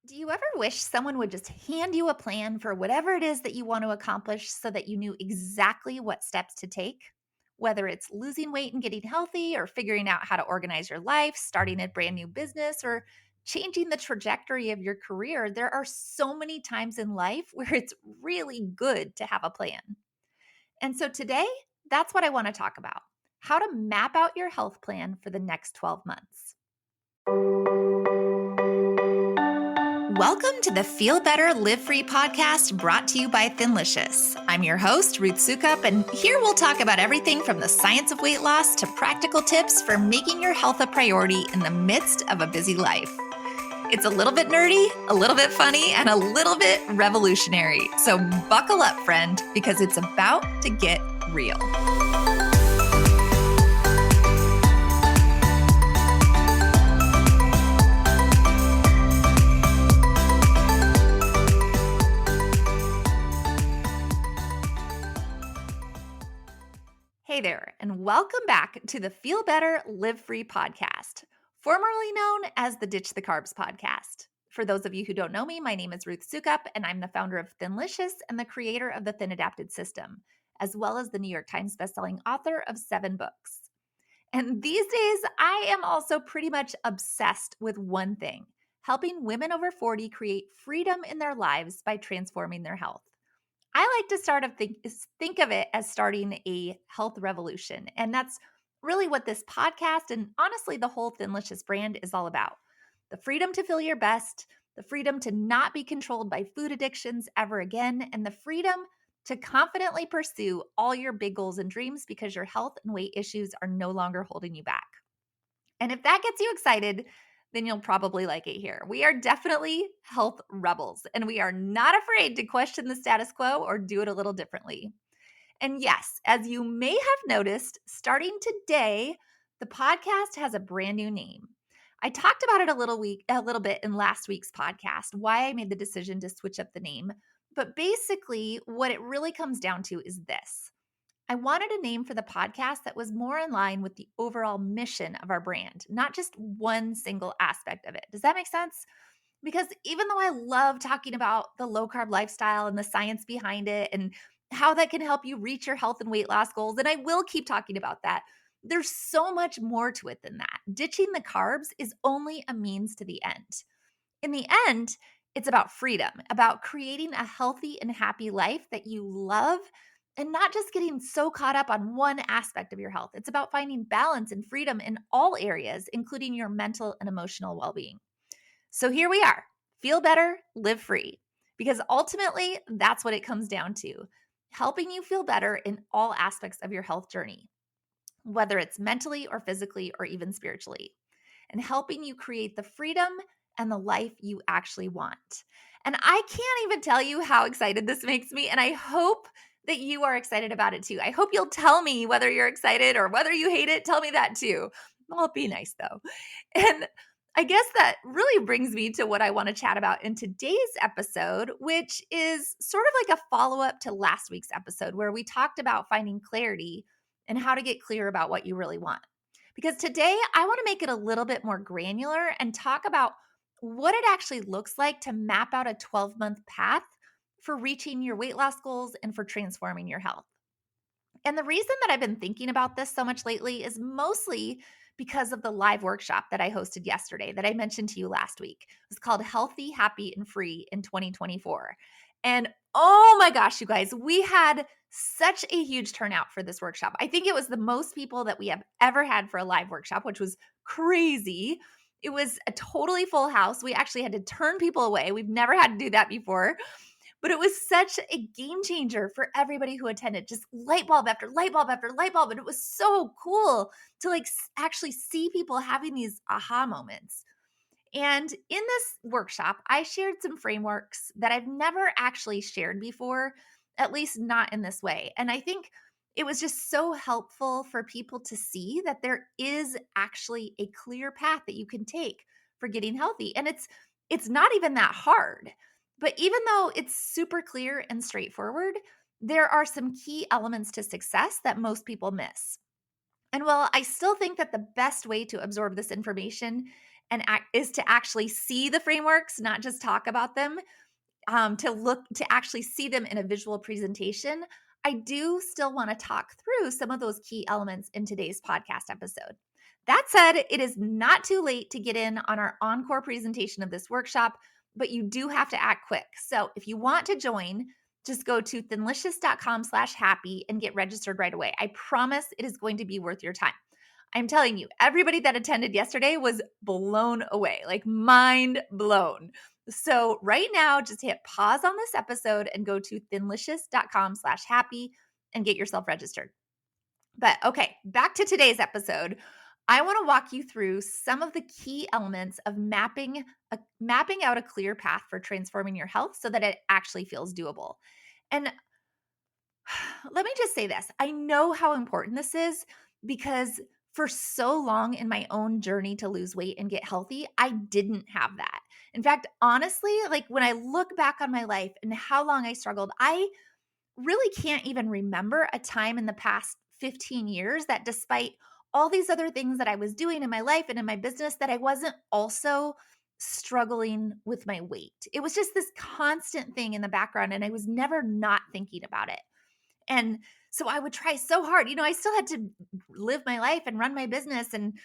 Do you ever wish someone would just hand you a plan for whatever it is that you want to accomplish so that you knew exactly what steps to take? Whether it's losing weight and getting healthy, or figuring out how to organize your life, starting a brand new business, or changing the trajectory of your career, there are so many times in life where it's really good to have a plan. And so today, that's what I want to talk about: how to map out your health plan for the next 12 months. Welcome to the Feel Better, Live Free podcast brought to you by Thinlicious. I'm your host, Ruth Sukup, and here we'll talk about everything from the science of weight loss to practical tips for making your health a priority in the midst of a busy life. It's a little bit nerdy, a little bit funny, and a little bit revolutionary. So buckle up, friend, because it's about to get real. Hey there, and welcome back to the Feel Better, Live Free podcast, formerly known as the Ditch the Carbs podcast. For those of you who don't know me, my name is Ruth Sukup, and I'm the founder of Thinlicious and the creator of the Thin Adapted System, as well as the New York Times bestselling author of 7 books. And these days, I am also pretty much obsessed with one thing: helping women over 40 create freedom in their lives by transforming their health. I like to think of it as starting a health revolution. And that's really what this podcast and honestly the whole Thinlicious brand is all about. The freedom to feel your best, the freedom to not be controlled by food addictions ever again, and the freedom to confidently pursue all your big goals and dreams because your health and weight issues are no longer holding you back. And if that gets you excited, then you'll probably like it here. We are definitely health rebels, and we are not afraid to question the status quo or do it a little differently. And yes, as you may have noticed, starting today, the podcast has a brand new name. I talked about it a little bit in last week's podcast, why I made the decision to switch up the name. But basically, what it really comes down to is this: I wanted a name for the podcast that was more in line with the overall mission of our brand, not just one single aspect of it. Does that make sense? Because even though I love talking about the low carb lifestyle and the science behind it and how that can help you reach your health and weight loss goals, and I will keep talking about that, there's so much more to it than that. Ditching the carbs is only a means to the end. In the end, it's about freedom, about creating a healthy and happy life that you love and not just getting so caught up on one aspect of your health. It's about finding balance and freedom in all areas, including your mental and emotional well being. So here we are: feel better, live free. Because ultimately, that's what it comes down to: helping you feel better in all aspects of your health journey, whether it's mentally or physically or even spiritually, and helping you create the freedom and the life you actually want. And I can't even tell you how excited this makes me. And I hope that you are excited about it too. I hope you'll tell me whether you're excited or whether you hate it. Tell me that too. Well, be nice though. And I guess that really brings me to what I want to chat about in today's episode, which is sort of like a follow up to last week's episode where we talked about finding clarity and how to get clear about what you really want. Because today I want to make it a little bit more granular and talk about what it actually looks like to map out a 12-month path for reaching your weight loss goals and for transforming your health. And the reason that I've been thinking about this so much lately is mostly because of the live workshop that I hosted yesterday that I mentioned to you last week. It was called Healthy, Happy, and Free in 2024. And oh my gosh, you guys, we had such a huge turnout for this workshop. I think it was the most people that we have ever had for a live workshop, which was crazy. It was a totally full house. We actually had to turn people away. We've never had to do that before. But it was such a game changer for everybody who attended. Just light bulb after light bulb after light bulb. And it was so cool to actually see people having these aha moments. And in this workshop, I shared some frameworks that I've never actually shared before, at least not in this way. And I think it was just so helpful for people to see that there is actually a clear path that you can take for getting healthy. And it's not even that hard. But even though it's super clear and straightforward, there are some key elements to success that most people miss. And while I still think that the best way to absorb this information and is to actually see the frameworks, not just talk about them, to actually see them in a visual presentation, I do still want to talk through some of those key elements in today's podcast episode. That said, it is not too late to get in on our encore presentation of this workshop, but you do have to act quick. So if you want to join, just go to thinlicious.com/happy and get registered right away. I promise it is going to be worth your time. I'm telling you, everybody that attended yesterday was blown away, like mind blown. So right now, just hit pause on this episode and go to thinlicious.com/happy and get yourself registered. But okay, back to today's episode. I want to walk you through some of the key elements of mapping out a clear path for transforming your health so that it actually feels doable. And let me just say this. I know how important this is because for so long in my own journey to lose weight and get healthy, I didn't have that. In fact, honestly, like when I look back on my life and how long I struggled, I really can't even remember a time in the past 15 years that despite all these other things that I was doing in my life and in my business, that I wasn't also struggling with my weight. It was just this constant thing in the background, and I was never not thinking about it. And so I would try so hard. I still had to live my life and run my business, and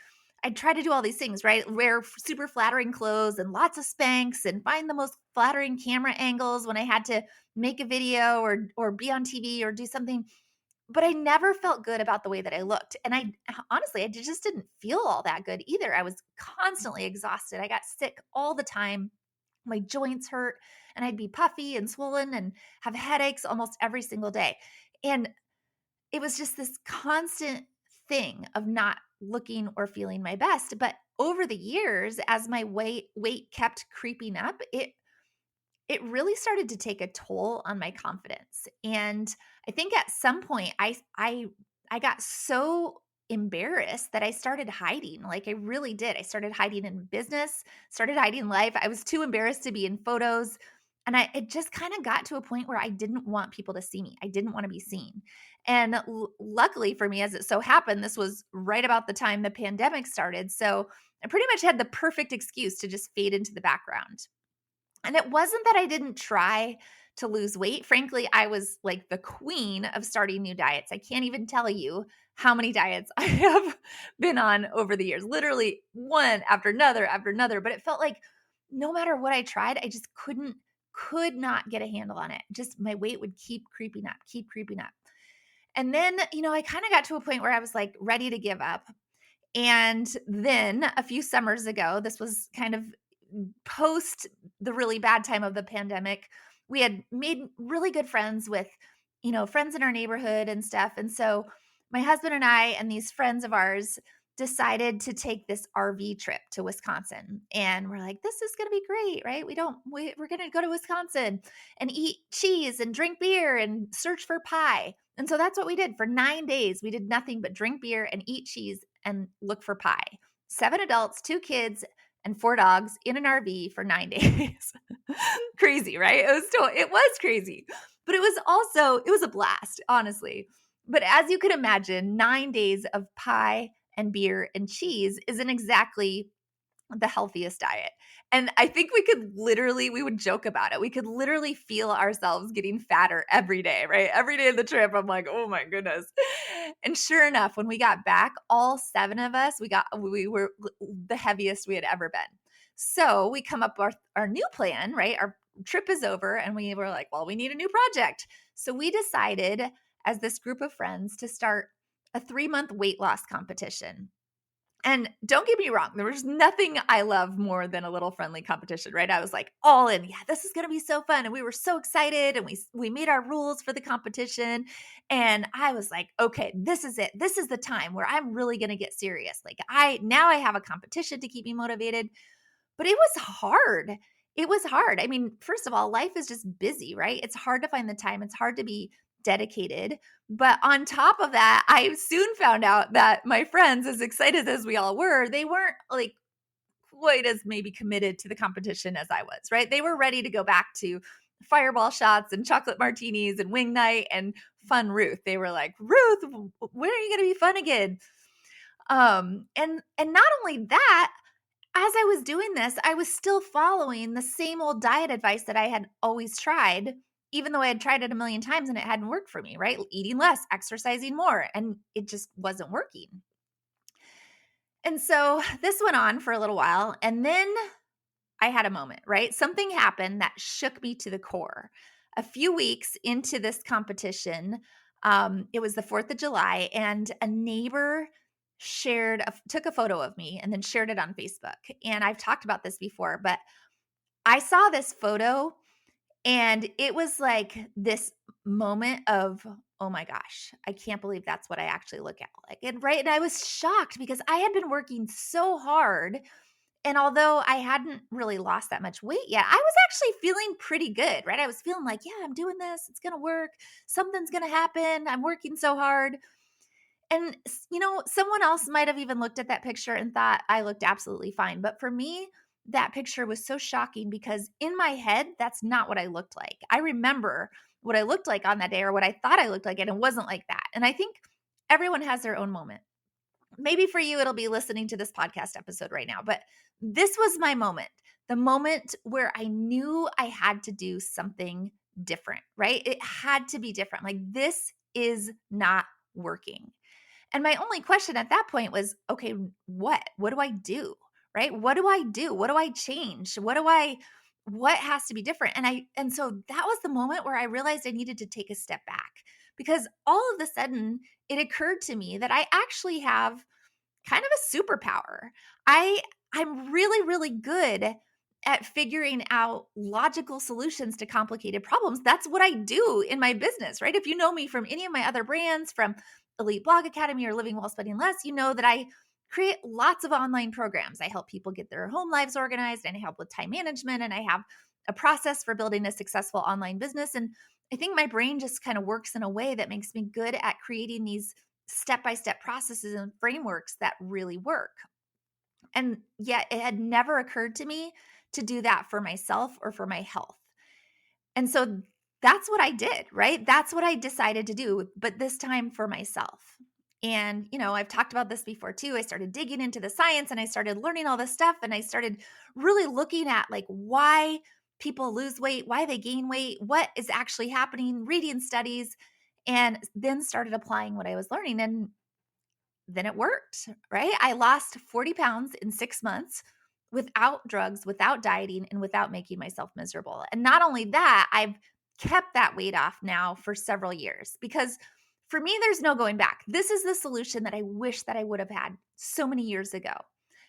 I'd try to do all these things, right? Wear super flattering clothes and lots of Spanx and find the most flattering camera angles when I had to make a video or be on TV or do something. But I never felt good about the way that I looked. And I honestly, I just didn't feel all that good either. I was constantly exhausted. I got sick all the time. My joints hurt and I'd be puffy and swollen and have headaches almost every single day. And it was just this constant thing of not looking or feeling my best. But over the years, as my weight kept creeping up, it really started to take a toll on my confidence. And I think at some point I got so embarrassed that I started hiding. Like I really did. I started hiding in business, started hiding in life. I was too embarrassed to be in photos. And it just kind of got to a point where I didn't want people to see me. I didn't want to be seen. And luckily for me, as it so happened, this was right about the time the pandemic started. So I pretty much had the perfect excuse to just fade into the background. And it wasn't that I didn't try to lose weight. Frankly, I was like the queen of starting new diets. I can't even tell you how many diets I have been on over the years, literally one after another. But it felt like no matter what I tried, I just could not get a handle on it. Just my weight would keep creeping up, keep creeping up. And then, I kind of got to a point where I was like ready to give up. And then a few summers ago, this was kind of post the really bad time of the pandemic, we had made really good friends with, friends in our neighborhood and stuff. And so my husband and I and these friends of ours decided to take this RV trip to Wisconsin. And we're like, this is going to be great, right? We're going to go to Wisconsin and eat cheese and drink beer and search for pie. And so that's what we did for 9 days. We did nothing but drink beer and eat cheese and look for pie. 7 adults, 2 kids, and 4 dogs in an RV for 9 days. Crazy, right? It was crazy. But it was a blast, honestly. But as you can imagine, 9 days of pie and beer and cheese isn't exactly the healthiest diet. And I think we would joke about it. We could literally feel ourselves getting fatter every day, right? Every day of the trip, I'm like, oh my goodness. And sure enough, when we got back, all 7 of us, we were the heaviest we had ever been. So we come up with our new plan, right? Our trip is over and we were like, well, we need a new project. So we decided as this group of friends to start a 3-month weight loss competition. And don't get me wrong, there was nothing I love more than a little friendly competition, right? I was like all in. Yeah, this is going to be so fun. And we were so excited and we made our rules for the competition. And I was like, okay, this is it. This is the time where I'm really going to get serious. Like now I have a competition to keep me motivated. But it was hard. It was hard. I mean, first of all, life is just busy, right? It's hard to find the time. It's hard to be dedicated. But on top of that, I soon found out that my friends, as excited as we all were, they weren't like quite as maybe committed to the competition as I was, right? They were ready to go back to fireball shots and chocolate martinis and wing night and fun Ruth. They were like, Ruth, when are you going to be fun again? And not only that, as I was doing this, I was still following the same old diet advice that I had always tried, even though I had tried it a million times and it hadn't worked for me, right? Eating less, exercising more, and it just wasn't working. And so this went on for a little while. And then I had a moment, right? Something happened that shook me to the core. A few weeks into this competition, it was the 4th of July, and a neighbor took a photo of me and then shared it on Facebook. And I've talked about this before, but I saw this photo and it was like this moment of, oh my gosh, I can't believe that's what I actually look at like. And right. And I was shocked because I had been working so hard. And although I hadn't really lost that much weight yet, I was actually feeling pretty good, right? I was feeling like, yeah, I'm doing this. It's going to work. Something's going to happen. I'm working so hard. And, someone else might have even looked at that picture and thought I looked absolutely fine. But for me, that picture was so shocking because in my head, that's not what I looked like. I remember what I looked like on that day or what I thought I looked like, and it wasn't like that. And I think everyone has their own moment. Maybe for you, it'll be listening to this podcast episode right now, but this was my moment, the moment where I knew I had to do something different, right? It had to be different. Like, this is not working. And my only question at that point was, okay, what? What do I do? Right? What do I do? What do I change? What has to be different? And so that was the moment where I realized I needed to take a step back because all of a sudden it occurred to me that I actually have kind of a superpower. I'm really, really good at figuring out logical solutions to complicated problems. That's what I do in my business, right? If you know me from any of my other brands, from Elite Blog Academy or Living While Spending Less, you know that I create lots of online programs. I help people get their home lives organized, and I help with time management, and I have a process for building a successful online business. And I think my brain just kind of works in a way that makes me good at creating these step-by-step processes and frameworks that really work. And yet it had never occurred to me to do that for myself or for my health. And so that's what I did, right? That's what I decided to do, but this time for myself. And, I've talked about this before too. I started digging into the science and I started learning all this stuff, and I started really looking at like why people lose weight, why they gain weight, what is actually happening, reading studies, and then started applying what I was learning. And then it worked, right? I lost 40 pounds in 6 months without drugs, without dieting, and without making myself miserable. And not only that, I've kept that weight off now for several years because for me, there's no going back. This is the solution that I wish that I would have had so many years ago.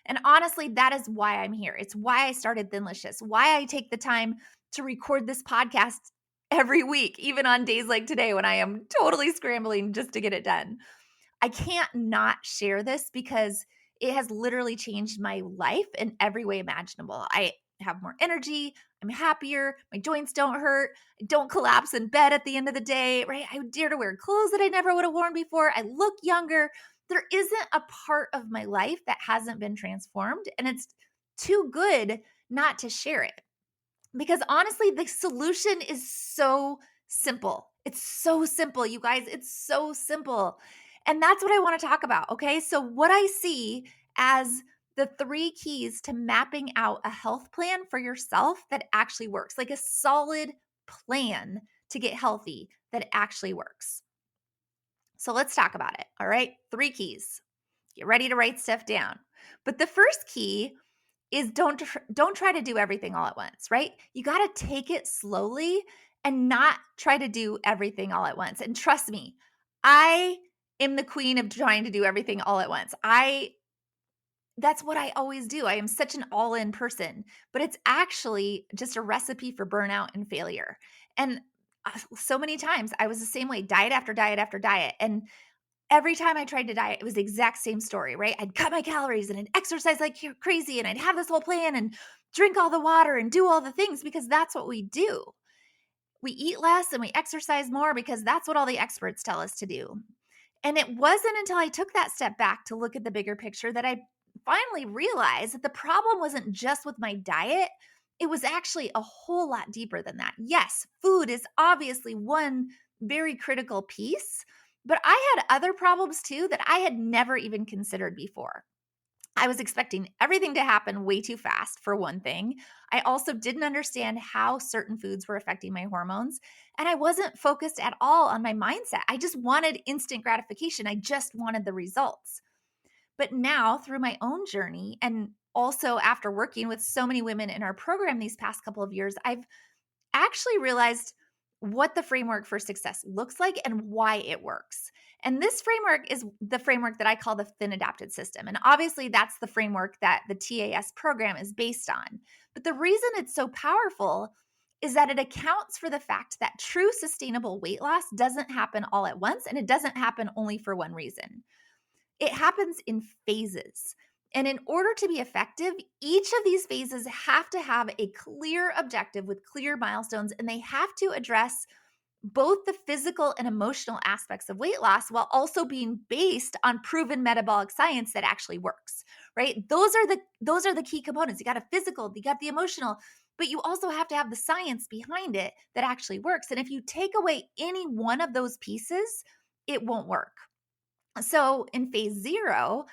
And honestly, that is why I'm here. It's why I started Thinlicious, why I take the time to record this podcast every week, even on days like today when I am totally scrambling just to get it done. I can't not share this because it has literally changed my life in every way imaginable. I have more energy. I'm happier. My joints don't hurt. I don't collapse in bed at the end of the day, right? I dare to wear clothes that I never would have worn before. I look younger. There isn't a part of my life that hasn't been transformed, and it's too good not to share it. Because honestly, the solution is so simple. It's so simple, you guys. It's so simple. And that's what I want to talk about. Okay. So, what I see as the 3 keys to mapping out a health plan for yourself that actually works, like a solid plan to get healthy that actually works. So, let's talk about it. All right. 3 keys. Get ready to write stuff down. But the first key is don't try to do everything all at once, right? You got to take it slowly and not try to do everything all at once. And trust me, I am the queen of trying to do everything all at once. That's what I always do. I am such an all-in person, but it's actually just a recipe for burnout and failure. And so many times I was the same way, diet after diet after diet. And every time I tried to diet, it was the exact same story, right? I'd cut my calories and I'd exercise like crazy and I'd have this whole plan and drink all the water and do all the things because that's what we do. We eat less and we exercise more because that's what all the experts tell us to do. And it wasn't until I took that step back to look at the bigger picture that I finally realized that the problem wasn't just with my diet. It was actually a whole lot deeper than that. Yes, food is obviously one very critical piece, but I had other problems too that I had never even considered before. I was expecting everything to happen way too fast, for one thing. I also didn't understand how certain foods were affecting my hormones. And I wasn't focused at all on my mindset. I just wanted instant gratification. I just wanted the results. But now, through my own journey, and also after working with so many women in our program these past couple of years, I've actually realized what the framework for success looks like and why it works. And this framework is the framework that I call the Thin Adapted System. And obviously, that's the framework that the TAS program is based on. But the reason it's so powerful is that it accounts for the fact that true sustainable weight loss doesn't happen all at once, and it doesn't happen only for one reason. It happens in phases. And in order to be effective, each of these phases have to have a clear objective with clear milestones, and they have to address both the physical and emotional aspects of weight loss while also being based on proven metabolic science that actually works, right? Those are the key components. You got a physical, you got the emotional, but you also have to have the science behind it that actually works. And if you take away any one of those pieces, it won't work. So in phase 0,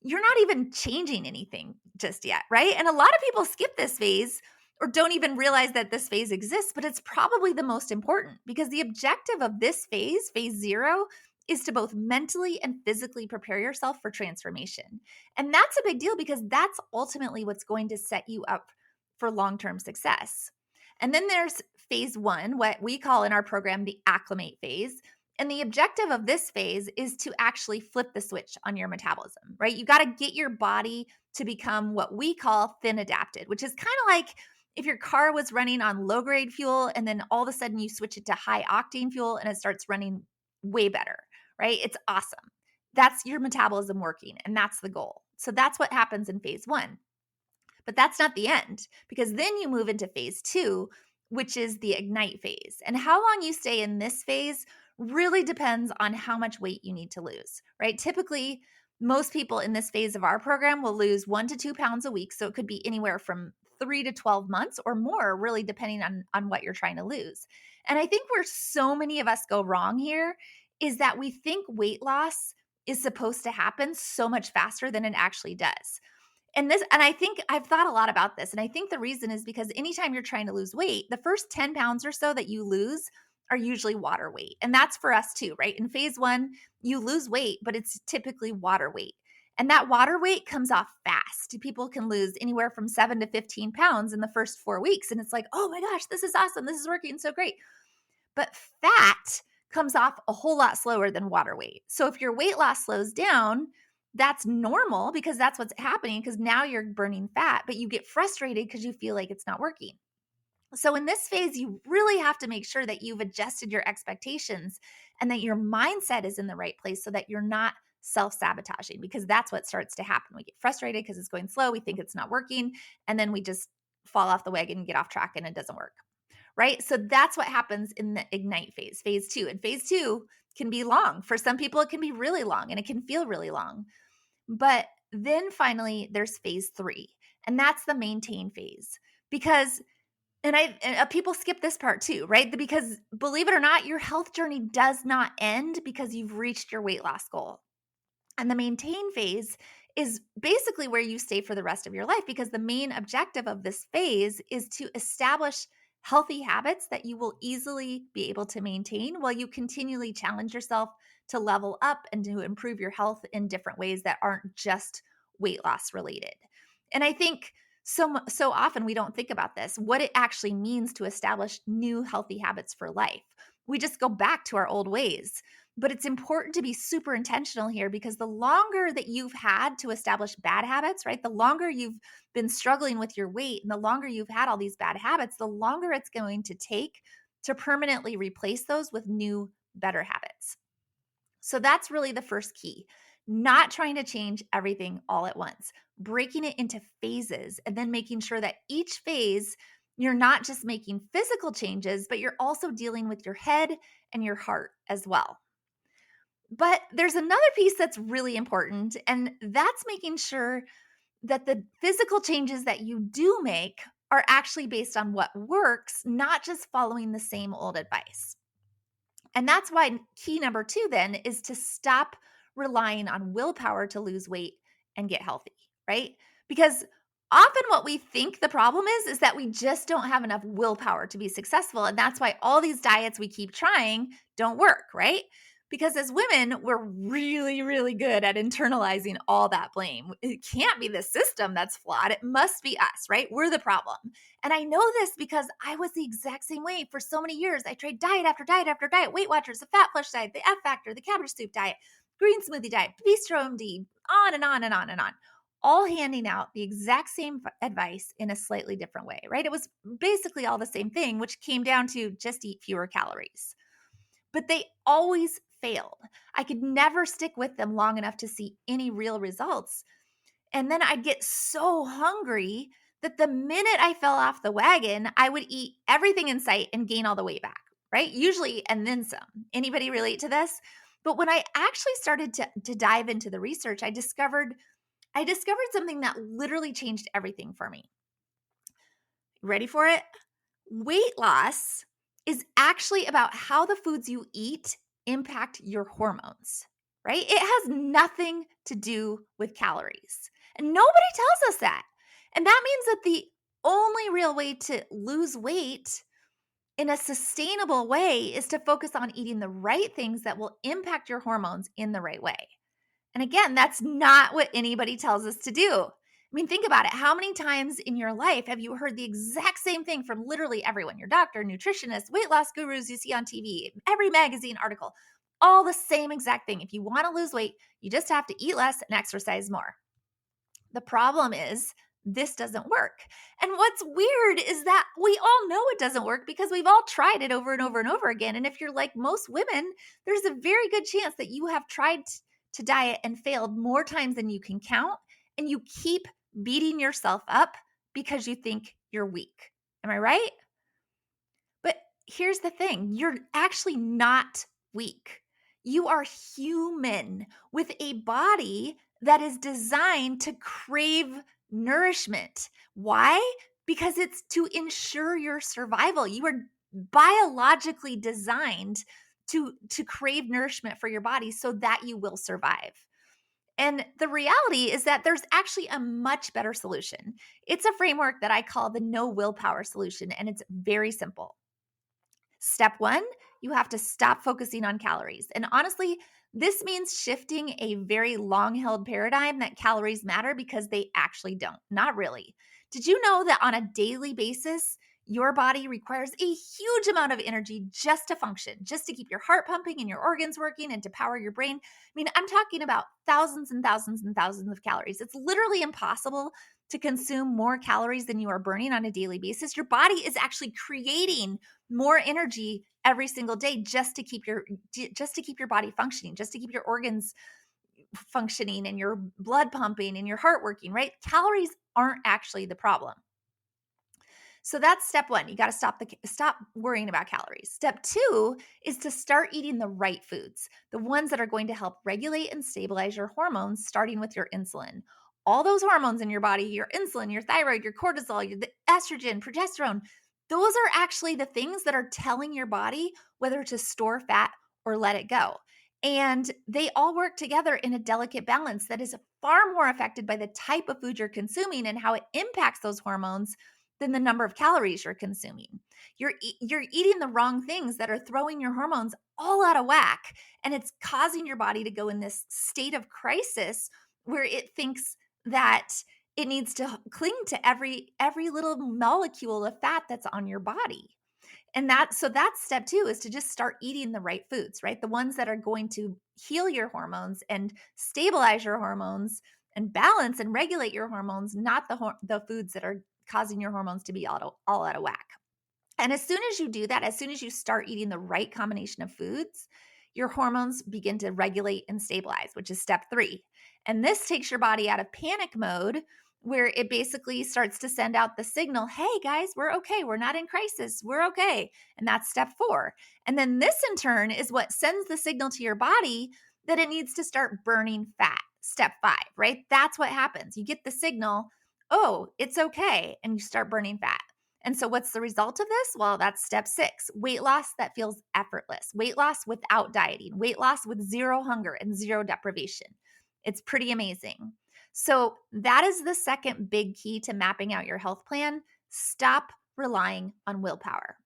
you're not even changing anything just yet, right? And a lot of people skip this phase or don't even realize that this phase exists, but it's probably the most important because the objective of this phase, phase 0, is to both mentally and physically prepare yourself for transformation. And that's a big deal because that's ultimately what's going to set you up for long-term success. And then there's phase 1, what we call in our program the acclimate phase. And the objective of this phase is to actually flip the switch on your metabolism, right? You got to get your body to become what we call thin adapted, which is kind of like if your car was running on low grade fuel and then all of a sudden you switch it to high octane fuel and it starts running way better, right? It's awesome. That's your metabolism working, and that's the goal. So that's what happens in phase 1. But that's not the end, because then you move into phase 2, which is the ignite phase. And how long you stay in this phase really depends on how much weight you need to lose, right? Typically, most people in this phase of our program will lose 1 to 2 pounds a week. So it could be anywhere from 3 to 12 months or more, really depending on what you're trying to lose. And I think where so many of us go wrong here is that we think weight loss is supposed to happen so much faster than it actually does. And I think I've thought a lot about this. And I think the reason is because anytime you're trying to lose weight, the first 10 pounds or so that you lose are usually water weight. And that's for us too, right? In phase 1, you lose weight, but it's typically water weight. And that water weight comes off fast. People can lose anywhere from 7 to 15 pounds in the first 4 weeks. And it's like, oh my gosh, this is awesome. This is working so great. But fat comes off a whole lot slower than water weight. So if your weight loss slows down, that's normal because that's what's happening, because now you're burning fat, but you get frustrated because you feel like it's not working. So in this phase, you really have to make sure that you've adjusted your expectations and that your mindset is in the right place so that you're not self-sabotaging, because that's what starts to happen. We get frustrated because it's going slow. We think it's not working. And then we just fall off the wagon and get off track and it doesn't work. Right? So that's what happens in the ignite phase, phase 2. And phase 2 can be long. For some people, it can be really long and it can feel really long. But then finally, there's phase 3, and that's the maintain phase. Because people skip this part too, right? Because believe it or not, your health journey does not end because you've reached your weight loss goal. And the maintain phase is basically where you stay for the rest of your life, because the main objective of this phase is to establish healthy habits that you will easily be able to maintain while you continually challenge yourself to level up and to improve your health in different ways that aren't just weight loss related. And I think so often we don't think about this, what it actually means to establish new healthy habits for life. We just go back to our old ways. But it's important to be super intentional here, because the longer that you've had to establish bad habits, right? The longer you've been struggling with your weight and the longer you've had all these bad habits, the longer it's going to take to permanently replace those with new, better habits. So that's really the first key. Not trying to change everything all at once, breaking it into phases, and then making sure that each phase, you're not just making physical changes, but you're also dealing with your head and your heart as well. But there's another piece that's really important, and that's making sure that the physical changes that you do make are actually based on what works, not just following the same old advice. And that's why key number 2 then is to stop relying on willpower to lose weight and get healthy. right? Because often what we think the problem is that we just don't have enough willpower to be successful. And that's why all these diets we keep trying don't work, right? Because as women, we're really, really good at internalizing all that blame. It can't be the system that's flawed. It must be us, right? We're the problem. And I know this because I was the exact same way for so many years. I tried diet after diet after diet, Weight Watchers, the Fat Flush diet, the F Factor, the cabbage soup diet, green smoothie diet, Bistro MD, on and on and on and on, all handing out the exact same advice in a slightly different way, right? It was basically all the same thing, which came down to just eat fewer calories. But they always failed. I could never stick with them long enough to see any real results. And then I'd get so hungry that the minute I fell off the wagon, I would eat everything in sight and gain all the weight back, right? Usually, and then some. Anybody relate to this? But when I actually started to dive into the research, I discovered something that literally changed everything for me. Ready for it? Weight loss is actually about how the foods you eat impact your hormones, right? It has nothing to do with calories. And nobody tells us that. And that means that the only real way to lose weight in a sustainable way is to focus on eating the right things that will impact your hormones in the right way. And again, that's not what anybody tells us to do. I mean, think about it. How many times in your life have you heard the exact same thing from literally everyone? Your doctor, nutritionist, weight loss gurus you see on TV, every magazine article, all the same exact thing. If you want to lose weight, you just have to eat less and exercise more. The problem is this doesn't work. And what's weird is that we all know it doesn't work because we've all tried it over and over and over again. And if you're like most women, there's a very good chance that you have tried to diet and failed more times than you can count, and you keep beating yourself up because you think you're weak. Am I right? But here's the thing, you're actually not weak. You are human with a body that is designed to crave nourishment. Why? Because it's to ensure your survival. You are biologically designed to crave nourishment for your body so that you will survive. And the reality is that there's actually a much better solution. It's a framework that I call the no willpower solution, and it's very simple. Step one, you have to stop focusing on calories. And honestly, this means shifting a very long-held paradigm that calories matter because they actually don't. Not really. Did you know that on a daily basis, your body requires a huge amount of energy just to function, just to keep your heart pumping and your organs working and to power your brain? I mean, I'm talking about thousands and thousands and thousands of calories. It's literally impossible to consume more calories than you are burning on a daily basis. Your body is actually creating more energy every single day just to keep your body functioning, just to keep your organs functioning and your blood pumping and your heart working, right? Calories aren't actually the problem. So that's step one. You got to stop worrying about calories. Step two is to start eating the right foods, the ones that are going to help regulate and stabilize your hormones, starting with your insulin. All those hormones in your body, your insulin, your thyroid, your cortisol, the estrogen, progesterone, those are actually the things that are telling your body whether to store fat or let it go. And they all work together in a delicate balance that is far more affected by the type of food you're consuming and how it impacts those hormones than the number of calories you're consuming. You're eating the wrong things that are throwing your hormones all out of whack, and it's causing your body to go in this state of crisis where it thinks that it needs to cling to every little molecule of fat that's on your body. And that's step two, is to just start eating the right foods, right? The ones that are going to heal your hormones and stabilize your hormones and balance and regulate your hormones, not the foods that are causing your hormones to be all out of whack. And as soon as you do that, as soon as you start eating the right combination of foods, your hormones begin to regulate and stabilize, which is step three. And this takes your body out of panic mode, where it basically starts to send out the signal, hey guys, we're okay. We're not in crisis. We're okay. And that's step four. And then this in turn is what sends the signal to your body that it needs to start burning fat. Step five, right? That's what happens. You get the signal, oh, it's okay. And you start burning fat. And so what's the result of this? Well, that's step six, weight loss that feels effortless, weight loss without dieting, weight loss with zero hunger and zero deprivation. It's pretty amazing. So that is the second big key to mapping out your health plan. Stop relying on willpower.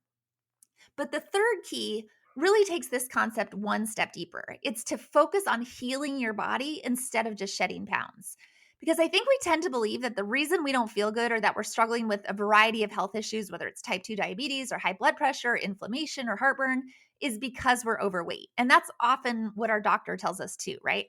But the third key really takes this concept one step deeper. It's to focus on healing your body instead of just shedding pounds. Because I think we tend to believe that the reason we don't feel good or that we're struggling with a variety of health issues, whether it's type 2 diabetes or high blood pressure, inflammation, or heartburn, is because we're overweight. And that's often what our doctor tells us too, right?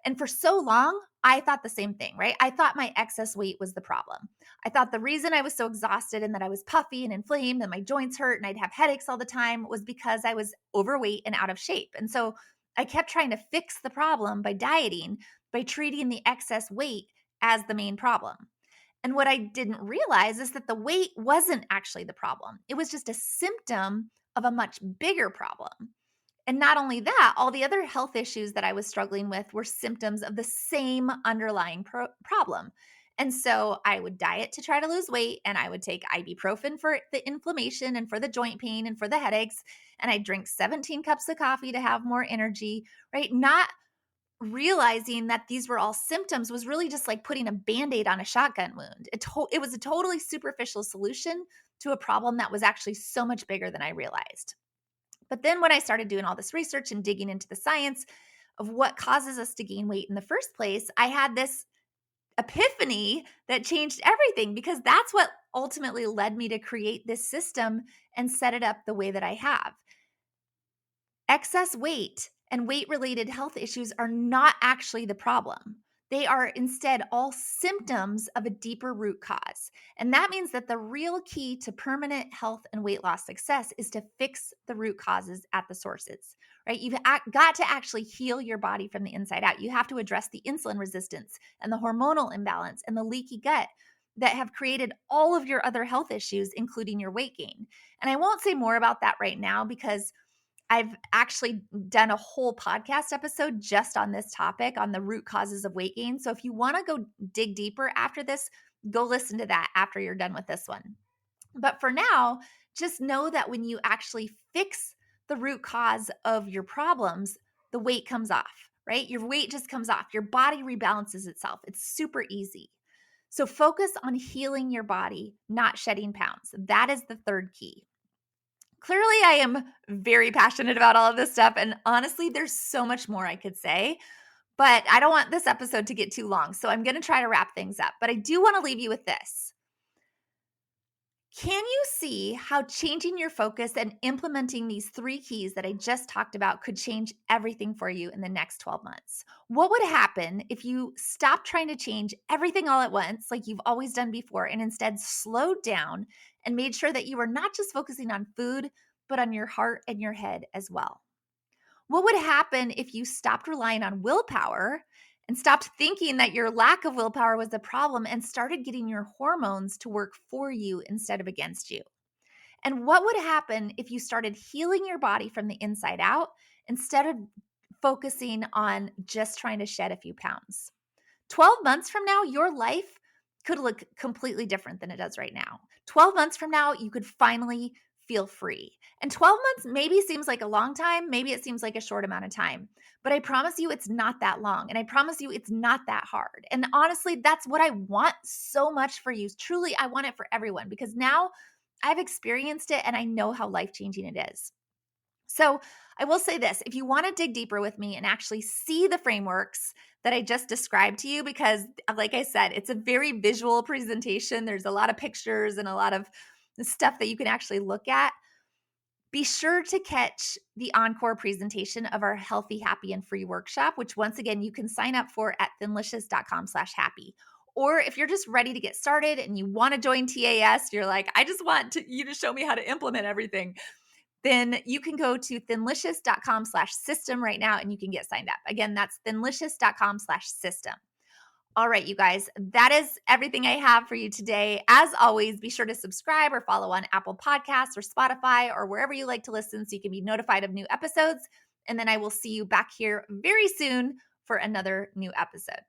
And for so long, I thought the same thing, right? I thought my excess weight was the problem. I thought the reason I was so exhausted and that I was puffy and inflamed and my joints hurt and I'd have headaches all the time was because I was overweight and out of shape. And so I kept trying to fix the problem by dieting, by treating the excess weight as the main problem. And what I didn't realize is that the weight wasn't actually the problem. It was just a symptom of a much bigger problem. And not only that, all the other health issues that I was struggling with were symptoms of the same underlying problem. And so I would diet to try to lose weight, and I would take ibuprofen for the inflammation and for the joint pain and for the headaches. And I'd drink 17 cups of coffee to have more energy, right? Not realizing that these were all symptoms was really just like putting a Band-Aid on a shotgun wound. It was a totally superficial solution to a problem that was actually so much bigger than I realized. But then when I started doing all this research and digging into the science of what causes us to gain weight in the first place, I had this epiphany that changed everything, because that's what ultimately led me to create this system and set it up the way that I have. Excess weight and weight-related health issues are not actually the problem. They are instead all symptoms of a deeper root cause. And that means that the real key to permanent health and weight loss success is to fix the root causes at the sources, right? You've got to actually heal your body from the inside out. You have to address the insulin resistance and the hormonal imbalance and the leaky gut that have created all of your other health issues, including your weight gain. And I won't say more about that right now because I've actually done a whole podcast episode just on this topic, on the root causes of weight gain. So if you want to go dig deeper after this, go listen to that after you're done with this one. But for now, just know that when you actually fix the root cause of your problems, the weight comes off, right? Your weight just comes off. Your body rebalances itself. It's super easy. So focus on healing your body, not shedding pounds. That is the third key. Clearly, I am very passionate about all of this stuff. And honestly, there's so much more I could say, but I don't want this episode to get too long. So I'm going to try to wrap things up. But I do want to leave you with this. Can you see how changing your focus and implementing these 3 keys that I just talked about could change everything for you in the next 12 months? What would happen if you stopped trying to change everything all at once, like you've always done before, and instead slowed down and made sure that you were not just focusing on food, but on your heart and your head as well? What would happen if you stopped relying on willpower and stopped thinking that your lack of willpower was the problem and started getting your hormones to work for you instead of against you? And what would happen if you started healing your body from the inside out instead of focusing on just trying to shed a few pounds? 12 months from now, your life could look completely different than it does right now. 12 months from now, you could finally feel free. And 12 months maybe seems like a long time. Maybe it seems like a short amount of time. But I promise you it's not that long. And I promise you it's not that hard. And honestly, that's what I want so much for you. Truly, I want it for everyone because now I've experienced it and I know how life-changing it is. So I will say this, if you want to dig deeper with me and actually see the frameworks that I just described to you, because like I said, it's a very visual presentation. There's a lot of pictures and a lot of stuff that you can actually look at. Be sure to catch the encore presentation of our Healthy, Happy, and Free workshop, which once again, you can sign up for at thinlicious.com/happy. Or if you're just ready to get started and you want to join TAS, you're like, I just want you to show me how to implement everything, then you can go to thinlicious.com/system right now and you can get signed up. Again, that's thinlicious.com/system. All right, you guys, that is everything I have for you today. As always, be sure to subscribe or follow on Apple Podcasts or Spotify or wherever you like to listen so you can be notified of new episodes. And then I will see you back here very soon for another new episode.